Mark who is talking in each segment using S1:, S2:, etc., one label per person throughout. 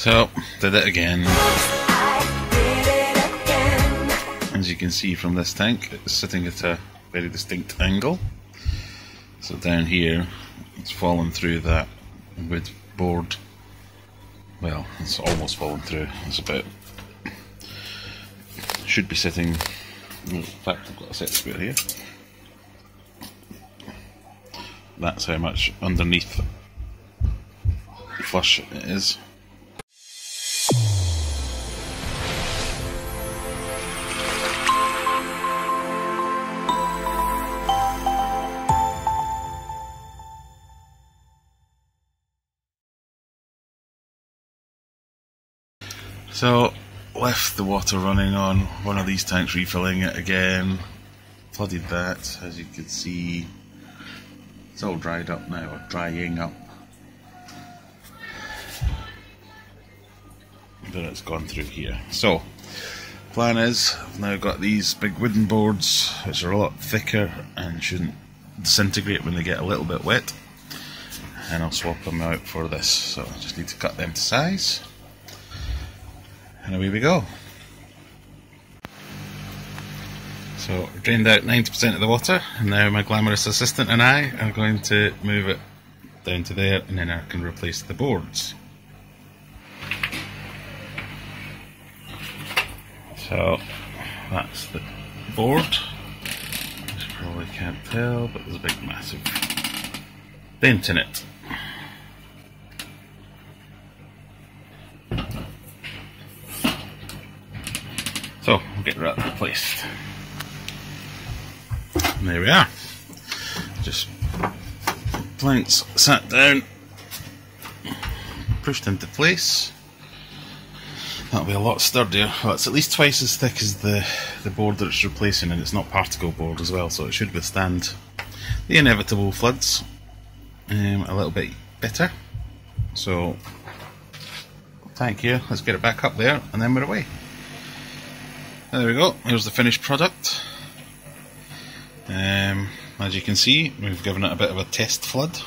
S1: So, did it again. As you can see from this tank, it's sitting at a very distinct angle. So down here, it's fallen through that wood board. Well, it's almost fallen through. It's about... should be sitting... in fact, I've got a set square here. That's how much underneath flush it is. So, left the water running on one of these tanks, refilling it again, flooded that, as you can see. It's all dried up now, or drying up. Then it's gone through here. So, plan is, I've now got these big wooden boards, which are a lot thicker and shouldn't disintegrate when they get a little bit wet. And I'll swap them out for this, so I just need to cut them to size. And away we go. So, I've drained out 90% of the water, and now my glamorous assistant and I are going to move it down to there, and then I can replace the boards. So, that's the board. You probably can't tell, but there's a big massive dent in it. So, we'll get that replaced. And there we are. Just planks sat down, pushed into place. That'll be a lot sturdier. Well, it's at least twice as thick as the board that it's replacing, and it's not particle board as well, so it should withstand the inevitable floods a little bit better. So, thank you. Let's get it back up there, and then we're away. There we go, here's the finished product. As you can see, we've given it a bit of a test flood.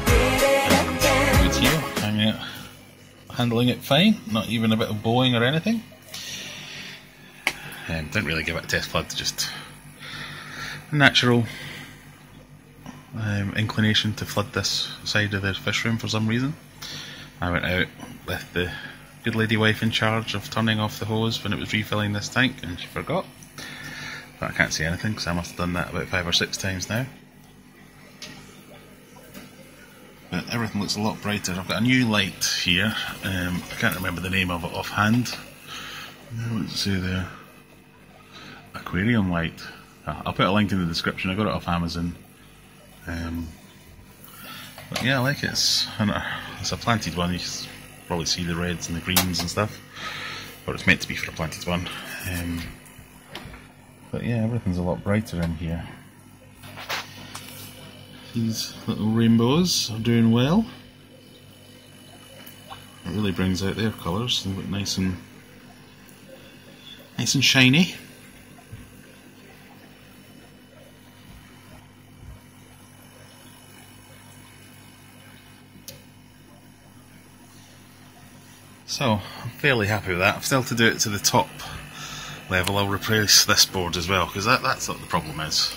S1: And good here, handling it fine, not even a bit of bowing or anything. Didn't really give it a test flood, just a natural inclination to flood this side of the fish room for some reason. I went out with the good lady wife in charge of turning off the hose when it was refilling this tank, and she forgot. But I can't see anything because I must have done that about 5 or 6 times now. But everything looks a lot brighter. I've got a new light here. I can't remember the name of it offhand. What does it say there? Aquarium light. I'll put a link in the description. I got it off Amazon. But yeah, I like it. It's a planted one. You can probably see the reds and the greens and stuff. Or it's meant to be for a planted one. But yeah, everything's a lot brighter in here. These little rainbows are doing well. It really brings out their colours. They look nice and shiny. So, I'm fairly happy with that. I've still to do it to the top level. I'll replace this board as well, because that's what the problem is.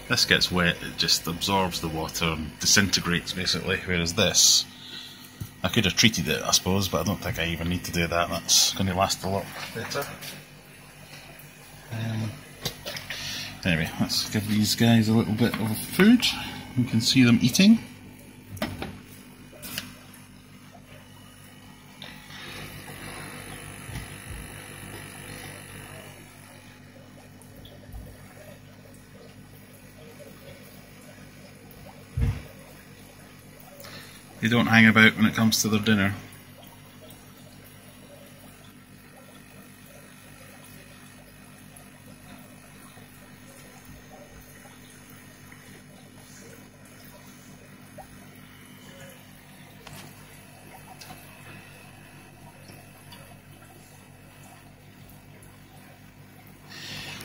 S1: This gets wet, it just absorbs the water and disintegrates basically, whereas this, I could have treated it I suppose, but I don't think I even need to do that. That's going to last a lot better. Anyway, let's give these guys a little bit of food. You can see them eating. They don't hang about when it comes to their dinner.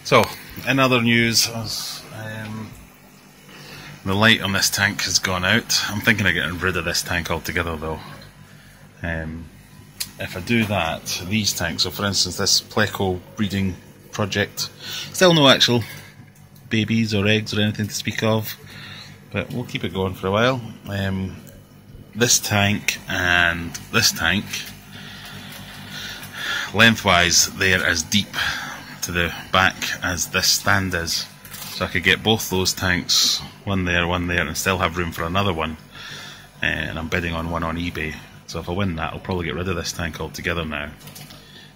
S1: So, in other news, the light on this tank has gone out. I'm thinking of getting rid of this tank altogether though. if I do that, these tanks, so for instance this pleco breeding project, still no actual babies or eggs or anything to speak of, but we'll keep it going for a while. This tank and this tank, lengthwise they're as deep to the back as this stand is, so I could get both those tanks, one there and still have room for another one, and I'm bidding on one on eBay, so if I win that I'll probably get rid of this tank altogether now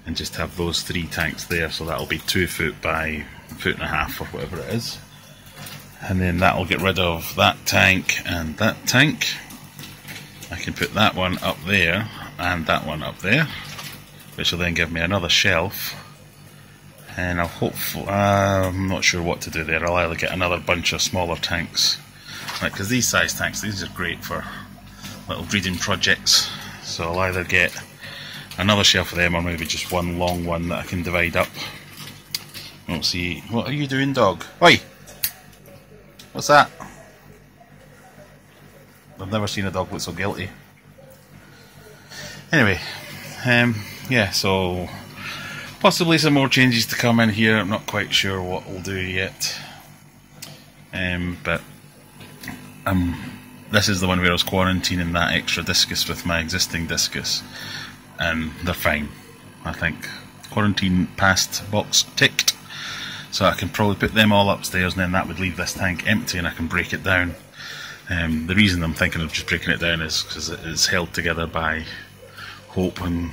S1: and just have those 3 tanks there, so that'll be 2 foot by 1.5 foot or whatever it is, and then that'll get rid of that tank and that tank. I can put that one up there and that one up there, which will then give me another shelf, and I'll hopefully, I'm not sure what to do there. I'll either get another bunch of smaller tanks, like, because these size tanks, these are great for little breeding projects, so I'll either get another shelf of them or maybe just one long one that I can divide up. We'll see. What are you doing, dog? Oi! What's that? I've never seen a dog look so guilty. Anyway, yeah, so possibly some more changes to come in here. I'm not quite sure what we'll do yet. But this is the one where I was quarantining that extra discus with my existing discus, and they're fine. I think quarantine passed box ticked, so I can probably put them all upstairs, and then that would leave this tank empty and I can break it down. The reason I'm thinking of just breaking it down is because it is held together by hope and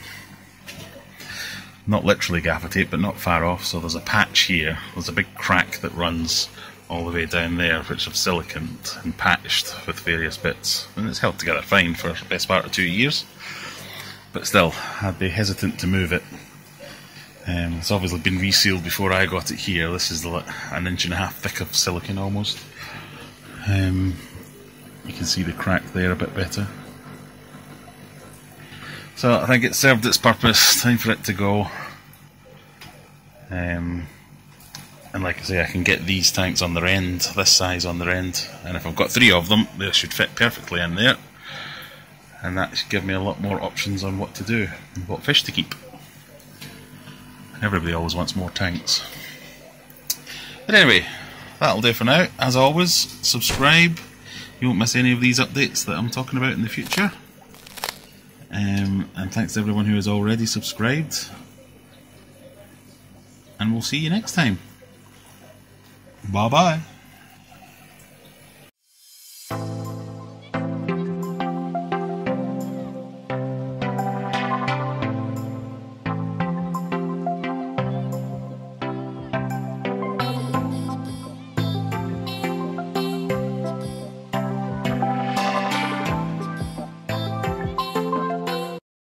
S1: not literally gaffer tape, but not far off. So there's a patch here, there's a big crack that runs all the way down there, which I've siliconed and patched with various bits, and it's held together fine for the best part of 2 years, but still I'd be hesitant to move it. It's obviously been resealed before I got it here. This is an 1.5 inches thick of silicone almost. You can see the crack there a bit better. So I think it served its purpose, time for it to go. And like I say, I can get these tanks on their end, this size on their end, and if I've got 3 of them, they should fit perfectly in there. And that should give me a lot more options on what to do and what fish to keep. Everybody always wants more tanks. But anyway, that'll do for now. As always, subscribe. You won't miss any of these updates that I'm talking about in the future. And thanks to everyone who has already subscribed. And we'll see you next time. Bye bye.